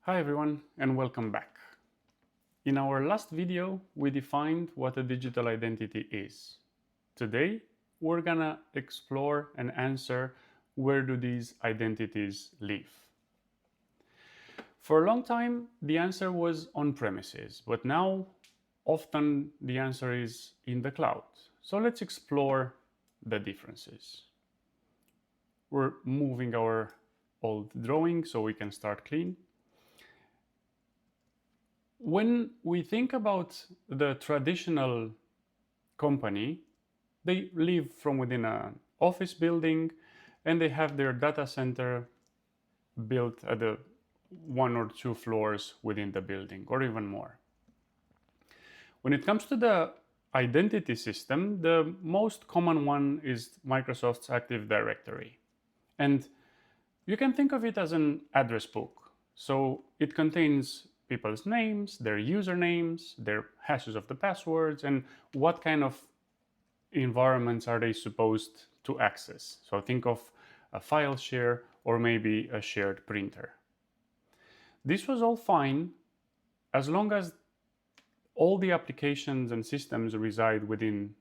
Hi everyone and welcome back. In our last video, we defined what a digital identity is. Today, we're gonna explore and answer where do these identities live. For a long time, the answer was on premises, but now often the answer is in the cloud. So let's explore the differences. We're moving our old drawing so we can start clean. When we think about the traditional company, they live from within an office building and they have their data center built at the 1 or 2 floors within the building, or even more. When it comes to the identity system, the most common one is Microsoft's Active Directory. And you can think of it as an address book. So it contains people's names, their usernames, their hashes of the passwords, and what kind of environments are they supposed to access. So think of a file share or maybe a shared printer. This was all fine as long as all the applications and systems reside within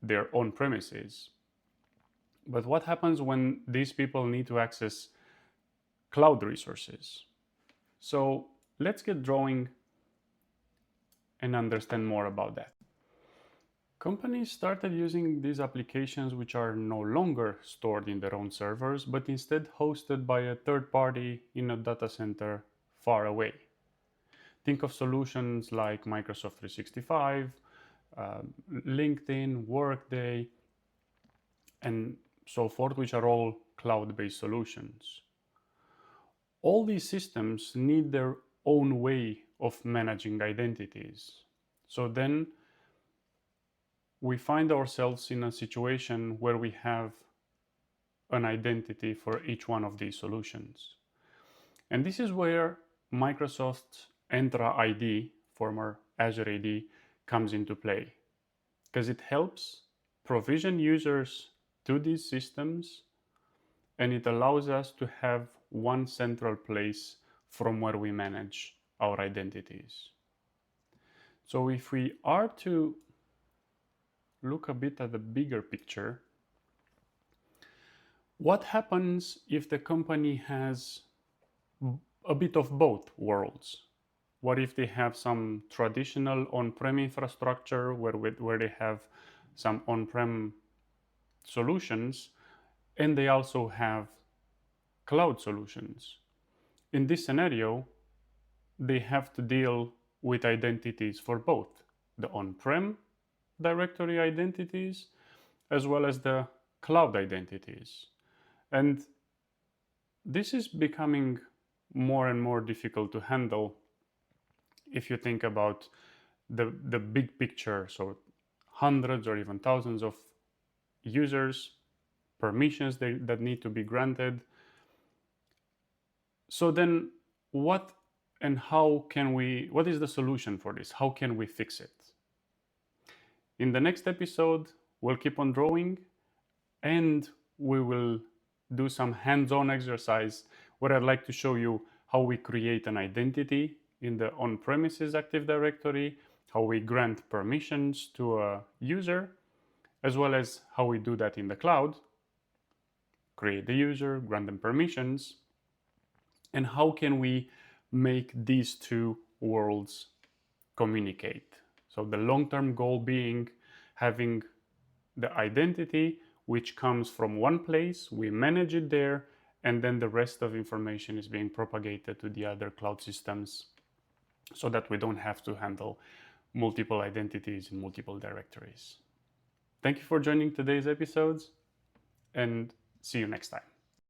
their own premises. But what happens when these people need to access cloud resources? So let's get drawing and understand more about that. Companies started using these applications which are no longer stored in their own servers, but instead hosted by a third party in a data center far away. Think of solutions like Microsoft 365, LinkedIn, Workday, and so forth, which are all cloud-based solutions. All these systems need their own way of managing identities. So then we find ourselves in a situation where we have an identity for each one of these solutions. And this is where Microsoft's Entra ID, former Azure AD, comes into play, because it helps provision users to these systems and it allows us to have one central place from where we manage our identities. So if we are to look a bit at the bigger picture, what happens if the company has a bit of both worlds? What if they have some traditional on-prem infrastructure where they have some on-prem solutions and they also have cloud solutions? In this scenario, they have to deal with identities for both the on-prem directory identities as well as the cloud identities. And this is becoming more and more difficult to handle if you think about the big picture. So hundreds or even thousands of users, permissions that need to be granted. So then what is the solution for this? How can we fix it? In the next episode, we'll keep on drawing and we will do some hands-on exercise where I'd like to show you how we create an identity in the on-premises Active Directory, how we grant permissions to a user, as well as how we do that in the cloud, create the user, grant them permissions, and how can we make these two worlds communicate. So the long-term goal being having the identity which comes from one place, we manage it there, and then the rest of information is being propagated to the other cloud systems so that we don't have to handle multiple identities in multiple directories. Thank you for joining today's episodes and see you next time.